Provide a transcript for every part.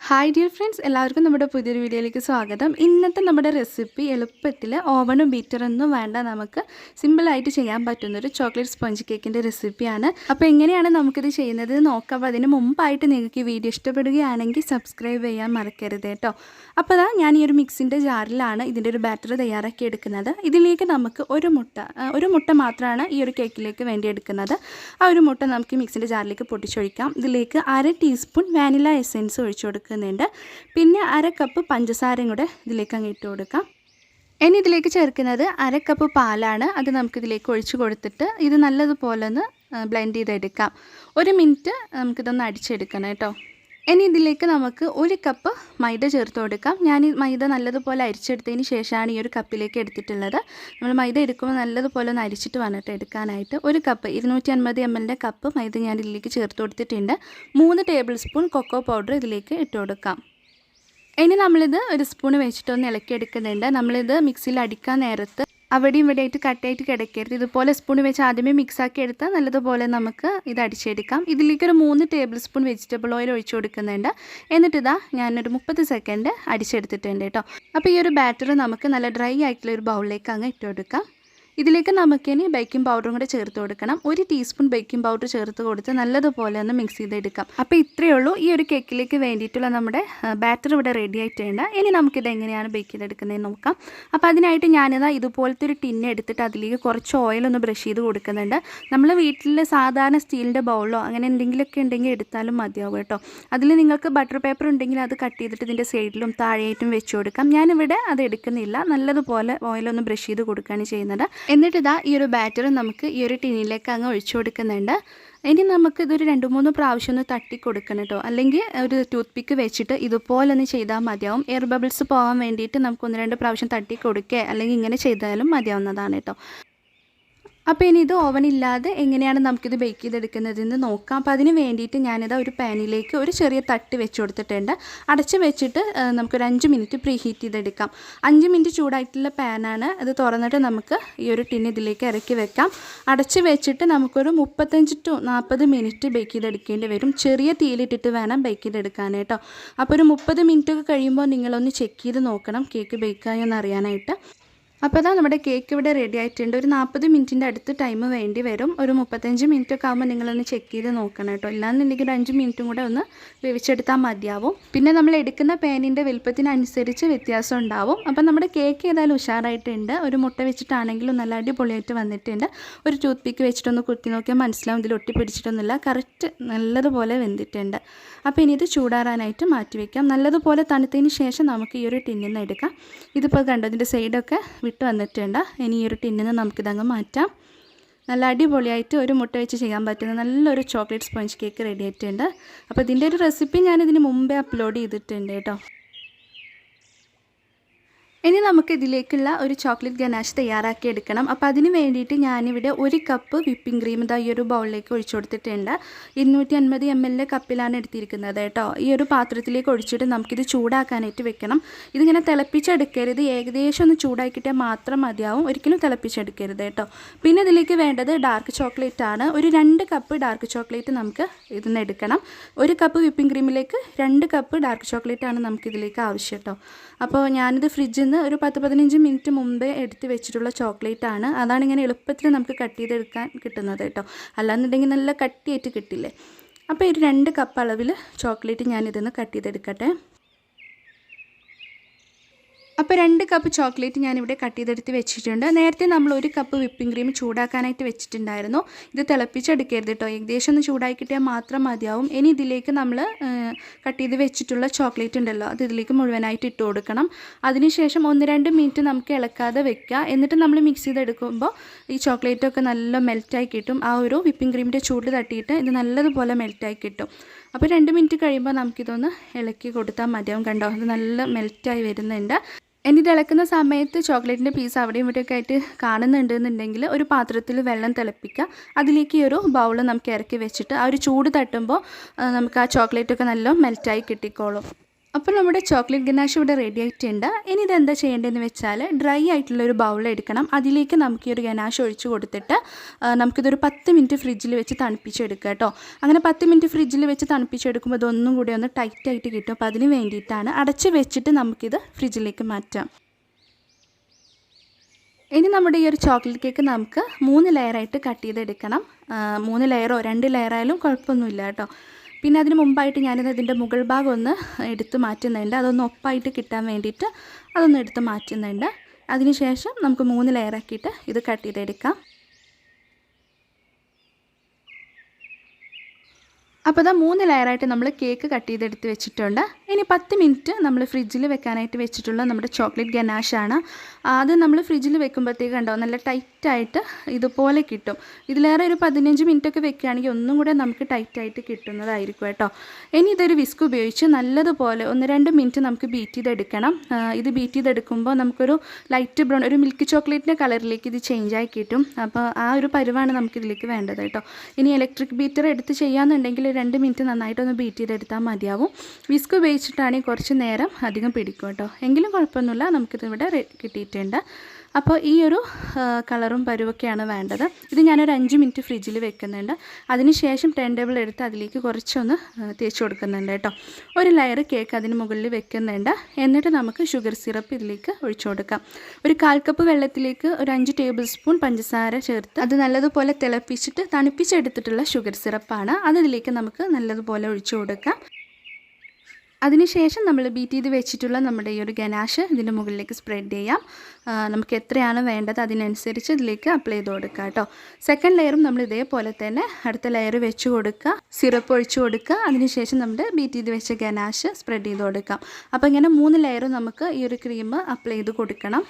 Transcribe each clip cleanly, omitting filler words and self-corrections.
Hi dear friends, എല്ലാവർക്കും നമ്മുടെ പുതിയൊരു വീഡിയോയിലേക്ക് സ്വാഗതം. ഇന്നത്തെ നമ്മുടെ റെസിപ്പി എളുപ്പത്തിൽ ഓവനും ബീറ്ററൊന്നും വേണ്ട, നമുക്ക് സിമ്പിളായിട്ട് ചെയ്യാൻ പറ്റുന്നൊരു ചോക്ലേറ്റ് സ്പോഞ്ച് കേക്കിൻ്റെ റെസിപ്പിയാണ്. അപ്പോൾ എങ്ങനെയാണ് നമുക്കിത് ചെയ്യുന്നത് നോക്കാം. അപ്പോൾ അതിന് മുമ്പായിട്ട് നിങ്ങൾക്ക് ഈ വീഡിയോ ഇഷ്ടപ്പെടുകയാണെങ്കിൽ സബ്സ്ക്രൈബ് ചെയ്യാൻ മറക്കരുത് കേട്ടോ. അപ്പോൾ ഞാൻ ഈ ഒരു മിക്സിൻ്റെ ജാറിലാണ് ഇതിൻ്റെ ഒരു ബാറ്റർ തയ്യാറാക്കി എടുക്കുന്നത്. ഇതിലേക്ക് നമുക്ക് ഒരു മുട്ട മാത്രമാണ് ഈ ഒരു കേക്കിലേക്ക് വേണ്ടി എടുക്കുന്നത്. ആ ഒരു മുട്ട നമുക്ക് മിക്സിൻ്റെ ജാറിലേക്ക് പൊട്ടിച്ചൊഴിക്കാം. ഇതിലേക്ക് 1/2 ടീസ്പൂൺ വാനില എസെൻസ് ഒഴിച്ചു കൊടുക്കുക. പിന്നെ 1/2 കപ്പ് പഞ്ചസാരയും കൂടെ ഇതിലേക്ക് അങ്ങ് ഇട്ട് കൊടുക്കാം. ഇനി ഇതിലേക്ക് ചേർക്കുന്നത് 1/2 കപ്പ് പാലാണ്. അത് നമുക്കിതിലേക്ക് ഒഴിച്ച് കൊടുത്തിട്ട് ഇത് നല്ലതുപോലെ ഒന്ന് ബ്ലെൻഡ് ചെയ്തെടുക്കാം. 1 മിനിറ്റ് നമുക്കിതൊന്ന് അടിച്ചെടുക്കണം കേട്ടോ. ഇനി ഇതിലേക്ക് നമുക്ക് 1 കപ്പ് മൈദ ചേർത്ത് കൊടുക്കാം. ഞാൻ ഈ മൈദ നല്ലതുപോലെ അരിച്ചെടുത്തതിന് ശേഷമാണ് ഈ ഒരു കപ്പിലേക്ക് എടുത്തിട്ടുള്ളത്. നമ്മൾ മൈദ എടുക്കുമ്പോൾ നല്ലതുപോലെ ഒന്ന് അരിച്ചിട്ട് വന്നിട്ട് എടുക്കാനായിട്ട് 1 കപ്പ് 250 ml കപ്പ് മൈദ ഞാൻ ഇതിലേക്ക് ചേർത്ത് കൊടുത്തിട്ടുണ്ട്. 3 ടേബിൾ സ്പൂൺ കൊക്കോ പൗഡർ ഇതിലേക്ക് ഇട്ട് കൊടുക്കാം. ഇനി നമ്മളിത് ഒരു സ്പൂൺ വെച്ചിട്ടൊന്ന് ഇളക്കിയെടുക്കുന്നുണ്ട്. നമ്മളിത് മിക്സിയിൽ അടിക്കാൻ നേരത്ത് അവിടെയും ഇവിടെയായിട്ട് കട്ടായിട്ട് കിടക്കരുത്. ഇതുപോലെ സ്പൂൺ വെച്ച് ആദ്യമേ മിക്സാക്കി എടുത്താൽ നല്ലതുപോലെ നമുക്ക് ഇത് അടിച്ചെടുക്കാം. ഇതിലേക്കൊരു 3 ടേബിൾ സ്പൂൺ വെജിറ്റബിൾ ഓയിൽ ഒഴിച്ചു കൊടുക്കുന്നുണ്ട്. എന്നിട്ടിതാ ഞാനൊരു 30 സെക്കൻഡ് അടിച്ചെടുത്തിട്ടുണ്ട് കേട്ടോ. അപ്പോൾ ഈ ഒരു ബാറ്റർ നമുക്ക് നല്ല ഡ്രൈ ആയിട്ടുള്ള ഒരു ബൗളിലേക്ക് അങ്ങ് ഇട്ട് കൊടുക്കാം. ഇതിലേക്ക് നമുക്കിനി ബേക്കിംഗ് പൗഡറും കൂടെ ചേർത്ത് കൊടുക്കണം. 1 ടീസ്പൂൺ ബേക്കിംഗ് പൗഡർ ചേർത്ത് കൊടുത്ത് നല്ലതുപോലെ ഒന്ന് മിക്സ് ചെയ്തെടുക്കാം. അപ്പോൾ ഇത്രയേ ഉള്ളൂ. ഈ ഒരു കേക്കിലേക്ക് വേണ്ടിയിട്ടുള്ള നമ്മുടെ ബാറ്റർ ഇവിടെ റെഡി ആയിട്ടുണ്ട്. ഇനി നമുക്കിത് എങ്ങനെയാണ് ബേക്ക് ചെയ്തെടുക്കുന്നതെന്ന് നോക്കാം. അപ്പോൾ അതിനായിട്ട് ഞാനിതാ ഇതുപോലത്തെ ഒരു ടിന്ന് എടുത്തിട്ട് അതിലേക്ക് കുറച്ച് ഓയിലൊന്ന് ബ്രഷ് ചെയ്ത് കൊടുക്കുന്നുണ്ട്. നമ്മൾ വീട്ടിൽ സാധാരണ സ്റ്റീലിൻ്റെ ബൗളോ അങ്ങനെ എന്തെങ്കിലുമൊക്കെ ഉണ്ടെങ്കിൽ എടുത്താലും മതിയാവും കേട്ടോ. അതിൽ നിങ്ങൾക്ക് ബട്ടർ പേപ്പർ ഉണ്ടെങ്കിൽ അത് കട്ട് ചെയ്തിട്ട് ഇതിൻ്റെ സൈഡിലും താഴെയായിട്ടും വെച്ച് കൊടുക്കാം. ഞാനിവിടെ അത് എടുക്കുന്നില്ല. നല്ലതുപോലെ ഓയിലൊന്ന് ബ്രഷ് ചെയ്ത് കൊടുക്കുകയാണ് ചെയ്യുന്നത്. എന്നിട്ട് ഇതാ ഈ ഒരു ബാറ്റർ നമുക്ക് ഈ ഒരു ടിന്നിലേക്ക് അങ്ങ് ഒഴിച്ചു കൊടുക്കുന്നുണ്ട്. ഇനി നമുക്ക് ഇതൊരു 2-3 പ്രാവശ്യം ഒന്ന് തട്ടി കൊടുക്കണം കേട്ടോ. അല്ലെങ്കിൽ ഒരു ടൂത്ത് പിക്ക് വെച്ചിട്ട് ഇതുപോലെ ഒന്ന് ചെയ്താൽ മതിയാവും. എയർ ബബിൾസ് പോകാൻ വേണ്ടിയിട്ട് നമുക്ക് 1-2 പ്രാവശ്യം തട്ടി കൊടുക്കുക, അല്ലെങ്കിൽ ഇങ്ങനെ ചെയ്താലും മതിയാവുന്നതാണ് കേട്ടോ. അപ്പോൾ ഇനി ഇത് ഓവനില്ലാതെ എങ്ങനെയാണ് നമുക്കിത് ബേക്ക് ചെയ്തെടുക്കുന്നതെന്ന് നോക്കാം. അപ്പോൾ അതിന് വേണ്ടിയിട്ട് ഞാനിതാ ഒരു പാനിലേക്ക് ഒരു ചെറിയ തട്ട് വെച്ച് കൊടുത്തിട്ടുണ്ട്. അടച്ച് വെച്ചിട്ട് നമുക്കൊരു 5 മിനിറ്റ് പ്രീ ഹീറ്റ് ചെയ്തെടുക്കാം. 5 മിനിറ്റ് ചൂടായിട്ടുള്ള പാനാണ്. അത് തുറന്നിട്ട് നമുക്ക് ഈ ഒരു ടിന്ന് ഇതിലേക്ക് ഇറക്കി വെക്കാം. അടച്ച് വെച്ചിട്ട് നമുക്കൊരു 35 to 40 മിനിറ്റ് ബേക്ക് ചെയ്തെടുക്കേണ്ടി വരും. ചെറിയ തീയിലിട്ടിട്ട് വേണം ബേക്ക് ചെയ്തെടുക്കാൻ കേട്ടോ. അപ്പോൾ ഒരു 30 മിനിറ്റ് ഒക്കെ കഴിയുമ്പോൾ നിങ്ങളൊന്ന് ചെക്ക് ചെയ്ത് നോക്കണം കേക്ക് ബേക്കായോ എന്ന് അറിയാനായിട്ട്. അപ്പോൾ അതാ നമ്മുടെ കേക്ക് ഇവിടെ റെഡി ആയിട്ടുണ്ട്. ഒരു 40 മിനിറ്റിൻ്റെ അടുത്ത് ടൈം വേണ്ടി വരും. ഒരു 35 മിനിറ്റ് ഒക്കെ ആകുമ്പോൾ നിങ്ങളൊന്ന് ചെക്ക് ചെയ്ത് നോക്കണം കേട്ടോ. ഇല്ലാന്നുണ്ടെങ്കിൽ ഒരു 5 മിനിറ്റും കൂടെ ഒന്ന് വേവിച്ചെടുത്താൽ മതിയാവും. പിന്നെ നമ്മൾ എടുക്കുന്ന പാനിൻ്റെ വലുപ്പത്തിനനുസരിച്ച് വ്യത്യാസം ഉണ്ടാവും. അപ്പോൾ നമ്മുടെ കേക്ക് ഏതായാലും ഉഷാറായിട്ടുണ്ട്. ഒരു മുട്ട വെച്ചിട്ടാണെങ്കിലും നല്ല അടിപൊളിയായിട്ട് വന്നിട്ടുണ്ട്. ഒരു ടൂത്ത് പിക്ക് വെച്ചിട്ടൊന്ന് കുത്തി നോക്കിയാൽ മനസ്സിലാവും ഇതിൽ ഒട്ടിപ്പിടിച്ചിട്ടൊന്നുമില്ല. കറക്റ്റ് നല്ലതുപോലെ വെന്തിട്ടുണ്ട്. അപ്പോൾ ഇനി ഇത് ചൂടാറാനായിട്ട് മാറ്റി വയ്ക്കാം. നല്ലതുപോലെ തണുത്തതിന് ശേഷം നമുക്ക് ഈ ഒരു ടിന്നിൽ നിന്ന് എടുക്കാം. ഇതിപ്പോൾ കണ്ടോ, ഇതിൻ്റെ സൈഡൊക്കെ വിട്ട് വന്നിട്ടുണ്ട്. ഇനി ഈ ഒരു ടിന്നിൽ നിന്ന് നമുക്കിതങ്ങ് മാറ്റാം. നല്ല അടിപൊളിയായിട്ട് ഒരു മുട്ട വെച്ച് ചെയ്യാൻ പറ്റുന്ന നല്ലൊരു ചോക്ലേറ്റ് സ്പോഞ്ച് കേക്ക് റെഡി ആയിട്ടുണ്ട്. അപ്പോൾ ഇതിൻ്റെ ഒരു റെസിപ്പി ഞാനിതിന് മുമ്പേ അപ്ലോഡ് ചെയ്തിട്ടുണ്ട് കേട്ടോ. ഇനി നമുക്ക് ഇതിലേക്കുള്ള ഒരു ചോക്ലേറ്റ് ഗനാഷ് തയ്യാറാക്കി എടുക്കണം. അപ്പോൾ അതിന് വേണ്ടിയിട്ട് ഞാനിവിടെ 1 കപ്പ് വിപ്പിംഗ് ക്രീം ഇതാ ഈ ഒരു ബൗളിലേക്ക് ഒഴിച്ചു കൊടുത്തിട്ടുണ്ട്. 250 ml കപ്പിലാണ് എടുത്തിരിക്കുന്നത് കേട്ടോ. ഈ ഒരു പാത്രത്തിലേക്ക് ഒഴിച്ചിട്ട് നമുക്കിത് ചൂടാക്കാനായിട്ട് വെക്കണം. ഇതിങ്ങനെ തിളപ്പിച്ചെടുക്കരുത്. ഏകദേശം ഒന്ന് ചൂടാക്കിയിട്ടാൽ മാത്രം മതിയാവും. ഒരിക്കലും തിളപ്പിച്ചെടുക്കരുത് കേട്ടോ. പിന്നെ ഇതിലേക്ക് വേണ്ടത് ഡാർക്ക് ചോക്ലേറ്റ് ആണ്. ഒരു 2 കപ്പ് ഡാർക്ക് ചോക്ലേറ്റ് നമുക്ക് ഇതിന്ന് എടുക്കണം. 1 കപ്പ് വിപ്പിംഗ് ക്രീമിലേക്ക് 2 കപ്പ് ഡാർക്ക് ചോക്ലേറ്റ് ആണ് നമുക്കിതിലേക്ക് ആവശ്യം കേട്ടോ. അപ്പോൾ ഞാനിത് ഫ്രിഡ്ജിൽ നിന്ന് ഒരു 10-15 മിനിറ്റ് മുമ്പേ എടുത്ത് വെച്ചിട്ടുള്ള ചോക്ലേറ്റ് ആണ്. അതാണ് ഇങ്ങനെ എളുപ്പത്തിൽ നമുക്ക് കട്ട് ചെയ്തെടുക്കാൻ കിട്ടുന്നത് കേട്ടോ. അല്ലാന്നുണ്ടെങ്കിൽ നല്ല കട്ടിയായിട്ട് കിട്ടില്ലേ. അപ്പോൾ ഒരു 2 കപ്പ് അളവിൽ ചോക്ലേറ്റ് ഞാനിതൊന്ന് കട്ട് ചെയ്തെടുക്കട്ടെ. അപ്പോൾ 2 കപ്പ് ചോക്ലേറ്റ് ഞാനിവിടെ കട്ട് ചെയ്തെടുത്ത് വെച്ചിട്ടുണ്ട്. നേരത്തെ നമ്മൾ 1 കപ്പ് വിപ്പിംഗ് ക്രീം ചൂടാക്കാനായിട്ട് വെച്ചിട്ടുണ്ടായിരുന്നു. ഇത് തിളപ്പിച്ചെടുക്കരുത് കേട്ടോ. ഏകദേശം ഒന്ന് ചൂടാക്കി കിട്ടിയാൽ മാത്രം മതിയാവും. ഇനി ഇതിലേക്ക് നമ്മൾ കട്ട് ചെയ്ത് വെച്ചിട്ടുള്ള ചോക്ലേറ്റ് ഉണ്ടല്ലോ, അത് ഇതിലേക്ക് മുഴുവനായിട്ട് ഇട്ട് കൊടുക്കണം. അതിനുശേഷം 1-2 മിനിറ്റ് നമുക്ക് ഇളക്കാതെ വെക്കുക. എന്നിട്ട് നമ്മൾ മിക്സ് ചെയ്തെടുക്കുമ്പോൾ ഈ ചോക്ലേറ്റൊക്കെ നല്ല മെൽറ്റായി കിട്ടും. ആ ഒരു വിപ്പിംഗ് ക്രീമിൻ്റെ ചൂട് തട്ടിയിട്ട് ഇത് നല്ലതുപോലെ മെൽറ്റായി കിട്ടും. അപ്പോൾ 2 മിനിറ്റ് കഴിയുമ്പോൾ നമുക്കിതൊന്ന് ഇളക്കി കൊടുത്താൽ മതിയാവും. കണ്ടോ, അത് നല്ല മെൽറ്റായി വരുന്നുണ്ട്. ഇനി ഇത് ഇളക്കുന്ന സമയത്ത് ചോക്ലേറ്റിൻ്റെ പീസ് അവിടെയും ഇവിടെയൊക്കെ ആയിട്ട് കാണുന്നുണ്ടെന്നുണ്ടെങ്കിൽ ഒരു പാത്രത്തിൽ വെള്ളം തിളപ്പിക്കുക. അതിലേക്ക് ഈ ഒരു ബൗൾ നമുക്ക് ഇറക്കി വെച്ചിട്ട് ആ ഒരു ചൂട് തട്ടുമ്പോൾ നമുക്ക് ആ ചോക്ലേറ്റൊക്കെ നല്ല മെൽറ്റായി കിട്ടിക്കോളും. അപ്പോൾ നമ്മുടെ ചോക്ലേറ്റ് ഗനാഷ് ഇവിടെ റെഡി ആയിട്ടുണ്ട്. ഇനി ഇതെന്താ ചെയ്യേണ്ടതെന്ന് വെച്ചാൽ ഡ്രൈ ആയിട്ടുള്ളൊരു ബൗൾ എടുക്കണം. അതിലേക്ക് നമുക്ക് ഈ ഒരു ഗനാഷ് ഒഴിച്ച് കൊടുത്തിട്ട് നമുക്കിതൊരു 10 മിനിറ്റ് ഫ്രിഡ്ജിൽ വെച്ച് തണുപ്പിച്ചെടുക്കുക കേട്ടോ. അങ്ങനെ 10 മിനിറ്റ് ഫ്രിഡ്ജിൽ വെച്ച് തണുപ്പിച്ചെടുക്കുമ്പോൾ ഇതൊന്നും കൂടി ഒന്ന് ടൈറ്റായിട്ട് കിട്ടും. അപ്പോൾ അതിന് വേണ്ടിയിട്ടാണ് അടച്ച് വെച്ചിട്ട് നമുക്കിത് ഫ്രിഡ്ജിലേക്ക് മാറ്റാം. ഇനി നമ്മുടെ ഈ ഒരു ചോക്ലേറ്റ് കേക്ക് നമുക്ക് 3 ലെയറായിട്ട് കട്ട് ചെയ്തെടുക്കണം. 3 ലെയറോ 2 ലെയറായാലും കുഴപ്പമൊന്നുമില്ല കേട്ടോ. പിന്നെ അതിന് മുമ്പായിട്ട് ഞാനിത് ഇതിൻ്റെ മുകൾ ഭാഗം ഒന്ന് എടുത്ത് മാറ്റുന്നുണ്ട്. അതൊന്ന് ഒപ്പായിട്ട് കിട്ടാൻ വേണ്ടിയിട്ട് അതൊന്ന് എടുത്ത് മാറ്റുന്നുണ്ട്. അതിന് ശേഷം നമുക്ക് 3 ലെയറാക്കിയിട്ട് ഇത് കട്ട് ചെയ്തെടുക്കാം. അപ്പോൾ ഇതാ 3 ലെയറായിട്ട് നമ്മൾ കേക്ക് കട്ട് ചെയ്തെടുത്ത് വെച്ചിട്ടുണ്ട്. ഇനി 10 മിനിറ്റ് നമ്മൾ ഫ്രിഡ്ജിൽ വെക്കാനായിട്ട് വെച്ചിട്ടുള്ള നമ്മുടെ ചോക്ലേറ്റ് ഗനാഷാണ്. അത് നമ്മൾ ഫ്രിഡ്ജിൽ വെക്കുമ്പോഴത്തേക്ക് കണ്ടോ നല്ല ടൈറ്റായിട്ട് ഇതുപോലെ കിട്ടും. ഇതിലേറെ ഒരു 15 മിനിറ്റൊക്കെ വെക്കുകയാണെങ്കിൽ ഒന്നും കൂടെ നമുക്ക് ടൈറ്റായിട്ട് കിട്ടുന്നതായിരിക്കും കേട്ടോ. ഇനി ഇതൊരു വിസ്ക് ഉപയോഗിച്ച് നല്ലതുപോലെ 1-2 മിനിറ്റ് നമുക്ക് ബീറ്റ് ചെയ്തെടുക്കണം. ഇത് ബീറ്റ് ചെയ്തെടുക്കുമ്പോൾ നമുക്കൊരു ലൈറ്റ് ബ്രൗൺ ഒരു മിൽക്ക് ചോക്ലേറ്റിൻ്റെ കളറിലേക്ക് ഇത് ചേഞ്ചായി കിട്ടും. അപ്പോൾ ആ ഒരു പരുവാണ് നമുക്കിതിലേക്ക് വേണ്ടത് കേട്ടോ. ഇനി ഇലക്ട്രിക് ബീറ്റർ എടുത്ത് ചെയ്യാമെന്നുണ്ടെങ്കിൽ 2 മിനിറ്റ് നന്നായിട്ടൊന്ന് ബീറ്റ് ചെയ്തെടുത്താൽ മതിയാവും. വിസ്ക് ഉപയോഗിച്ചിട്ടാണെങ്കിൽ കുറച്ച് നേരം അധികം പിടിക്കും കേട്ടോ. എങ്കിലും കുഴപ്പമൊന്നുമില്ല, നമുക്കിതിവിടെ കിട്ടിയിട്ടുണ്ട്. അപ്പോൾ ഈ ഒരു കളറും പരുവൊക്കെയാണ് വേണ്ടത്. ഇത് ഞാനൊരു 5 മിനിറ്റ് ഫ്രിഡ്ജിൽ വെക്കുന്നുണ്ട്. അതിനുശേഷം ടേൺ ടേബിൾ എടുത്ത് അതിലേക്ക് കുറച്ചൊന്ന് തേച്ച് കൊടുക്കുന്നുണ്ട് കേട്ടോ. ഒരു ലെയർ കേക്ക് അതിന് മുകളിൽ വെക്കുന്നുണ്ട്. എന്നിട്ട് നമുക്ക് ഷുഗർ സിറപ്പ് ഇതിലേക്ക് ഒഴിച്ചു കൊടുക്കാം. ഒരു 1/4 കപ്പ് വെള്ളത്തിലേക്ക് ഒരു 5 ടേബിൾ സ്പൂൺ പഞ്ചസാര ചേർത്ത് അത് നല്ലതുപോലെ തിളപ്പിച്ചിട്ട് തണുപ്പിച്ചെടുത്തിട്ടുള്ള ഷുഗർ സിറപ്പാണ്. അതിലേക്ക് നമുക്ക് നല്ലതുപോലെ ഒഴിച്ചു കൊടുക്കാം. അതിനുശേഷം നമ്മൾ ബീറ്റ് ചെയ്ത് വെച്ചിട്ടുള്ള നമ്മുടെ ഈ ഒരു ഗനാഷ് ഇതിൻ്റെ മുകളിലേക്ക് സ്പ്രെഡ് ചെയ്യാം. നമുക്ക് എത്രയാണ് വേണ്ടത് അതിനനുസരിച്ച് ഇതിലേക്ക് അപ്ലൈ ചെയ്ത് കൊടുക്കുക കേട്ടോ. സെക്കൻഡ് ലെയറും നമ്മൾ ഇതേപോലെ തന്നെ അടുത്ത ലെയർ വെച്ച് കൊടുക്കുക, സിറപ്പ് ഒഴിച്ച് കൊടുക്കുക. അതിനുശേഷം നമ്മുടെ ബീറ്റ് ചെയ്ത് വെച്ച ഗനാഷ് സ്പ്രെഡ് ചെയ്ത് കൊടുക്കാം. അപ്പോൾ ഇങ്ങനെ 3 ലെയറും നമുക്ക് ഈ ഒരു ക്രീം അപ്ലൈ ചെയ്ത് കൊടുക്കണം.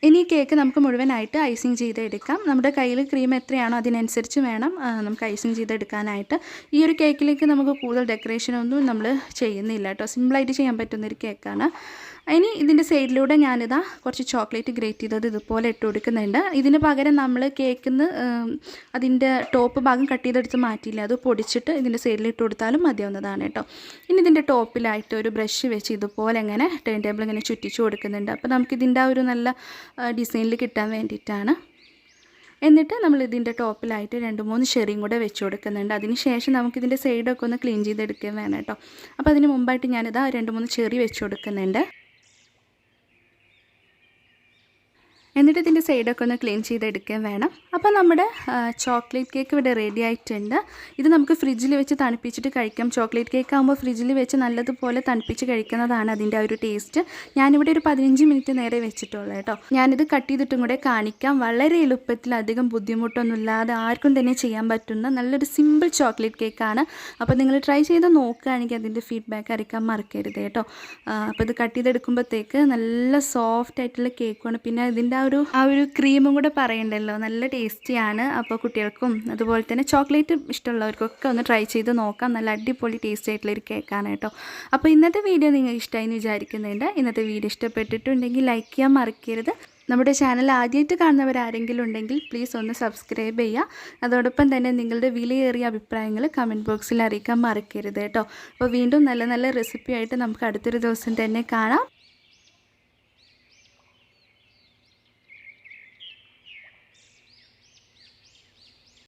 ഇനി ഈ കേക്ക് നമുക്ക് മുഴുവനായിട്ട് ഐസിങ് ചെയ്തെടുക്കാം. നമ്മുടെ കയ്യിൽ ക്രീം എത്രയാണോ അതിനനുസരിച്ച് വേണം നമുക്ക് ഐസിങ് ചെയ്തെടുക്കാനായിട്ട്. ഈ ഒരു കേക്കിലേക്ക് നമുക്ക് കൂടുതൽ ഡെക്കറേഷനൊന്നും നമ്മൾ ചെയ്യുന്നില്ല കേട്ടോ. സിമ്പിളായിട്ട് ചെയ്യാൻ പറ്റുന്നൊരു കേക്കാണ്. ഇനി ഇതിൻ്റെ സൈഡിലൂടെ ഞാനിതാ കുറച്ച് ചോക്ലേറ്റ് ഗ്രേറ്റ് ചെയ്തത് ഇതുപോലെ ഇട്ട് കൊടുക്കുന്നുണ്ട്. ഇതിന് പകരം നമ്മൾ കേക്കിന്ന് അതിൻ്റെ ടോപ്പ് ഭാഗം കട്ട് ചെയ്തെടുത്ത് മാറ്റിയില്ല, അത് പൊടിച്ചിട്ട് ഇതിൻ്റെ സൈഡിൽ ഇട്ട് കൊടുത്താലും മതിയാവുന്നതാണ് കേട്ടോ. ഇനി ഇതിൻ്റെ ടോപ്പിലായിട്ട് ഒരു ബ്രഷ് വെച്ച് ഇതുപോലെ ഇങ്ങനെ ടേൺ ടേബിൾ ഇങ്ങനെ ചുറ്റിച്ച് കൊടുക്കുന്നുണ്ട്. അപ്പോൾ നമുക്കിതിൻ്റെ ആ ഒരു നല്ല ഡിസൈനിൽ കിട്ടാൻ വേണ്ടിയിട്ടാണ്. എന്നിട്ട് നമ്മൾ ഇതിൻ്റെ ടോപ്പിലായിട്ട് 2-3 ചെറിയും കൂടെ വെച്ച് കൊടുക്കുന്നുണ്ട്. അതിന് ശേഷം നമുക്കിതിൻ്റെ സൈഡൊക്കെ ഒന്ന് ക്ലീൻ ചെയ്തെടുക്കുകയും വേണം കേട്ടോ. അപ്പോൾ അതിന് മുമ്പായിട്ട് ഞാനിതാ 2-3 ചെറി വെച്ച് കൊടുക്കുന്നുണ്ട്. എന്നിട്ട് ഇതിൻ്റെ സൈഡൊക്കെ ഒന്ന് ക്ലീൻ ചെയ്തെടുക്കുകയും വേണം. അപ്പോൾ നമ്മുടെ ചോക്ലേറ്റ് കേക്ക് ഇവിടെ റെഡി ആയിട്ടുണ്ട്. ഇത് നമുക്ക് ഫ്രിഡ്ജിൽ വെച്ച് തണുപ്പിച്ചിട്ട് കഴിക്കാം. ചോക്ലേറ്റ് കേക്ക് ആകുമ്പോൾ ഫ്രിഡ്ജിൽ വെച്ച് നല്ലതുപോലെ തണുപ്പിച്ച് കഴിക്കുന്നതാണ് അതിൻ്റെ ആ ഒരു ടേസ്റ്റ്. ഞാനിവിടെ ഒരു 15 മിനിറ്റ് നേരെ വെച്ചിട്ടുള്ളൂ കേട്ടോ. ഞാനിത് കട്ട് ചെയ്തിട്ടും കൂടെ കാണിക്കാം. വളരെ എളുപ്പത്തിൽ അധികം ബുദ്ധിമുട്ടൊന്നുമില്ലാതെ ആർക്കും തന്നെ ചെയ്യാൻ പറ്റുന്ന നല്ലൊരു സിമ്പിൾ ചോക്ലേറ്റ് കേക്കാണ്. അപ്പോൾ നിങ്ങൾ ട്രൈ ചെയ്ത് നോക്കുകയാണെങ്കിൽ അതിൻ്റെ ഫീഡ്ബാക്ക് അറിയിക്കാൻ മറക്കരുത് കേട്ടോ. അപ്പോൾ ഇത് കട്ട് ചെയ്തെടുക്കുമ്പോഴത്തേക്ക് നല്ല സോഫ്റ്റ് ആയിട്ടുള്ള കേക്കാണ്. പിന്നെ ഇതിൻ്റെ ആ ഒരു ക്രീമും കൂടെ പറയണ്ടല്ലോ, നല്ല ടേസ്റ്റിയാണ്. അപ്പോൾ കുട്ടികൾക്കും അതുപോലെ തന്നെ ചോക്ലേറ്റ് ഇഷ്ടമുള്ളവർക്കൊക്കെ ഒന്ന് ട്രൈ ചെയ്ത് നോക്കാം. നല്ല അടിപൊളി ടേസ്റ്റ് ആയിട്ടുള്ളൊരു കേക്കാണ് കേട്ടോ. അപ്പോൾ ഇന്നത്തെ വീഡിയോ നിങ്ങൾക്ക് ഇഷ്ടമായി എന്ന് വിചാരിക്കുന്നുണ്ട്. ഇന്നത്തെ വീഡിയോ ഇഷ്ടപ്പെട്ടിട്ടുണ്ടെങ്കിൽ ലൈക്ക് ചെയ്യാൻ മറക്കരുത്. നമ്മുടെ ചാനൽ ആദ്യമായിട്ട് കാണുന്നവരാരെങ്കിലും ഉണ്ടെങ്കിൽ പ്ലീസ് ഒന്ന് സബ്സ്ക്രൈബ് ചെയ്യുക. അതോടൊപ്പം തന്നെ നിങ്ങളുടെ വിലയേറിയ അഭിപ്രായങ്ങൾ കമൻറ്റ് ബോക്സിൽ അറിയിക്കാൻ മറക്കരുത് കേട്ടോ. അപ്പോൾ വീണ്ടും നല്ല നല്ല റെസിപ്പി ആയിട്ട് നമുക്ക് അടുത്തൊരു ദിവസം തന്നെ കാണാം.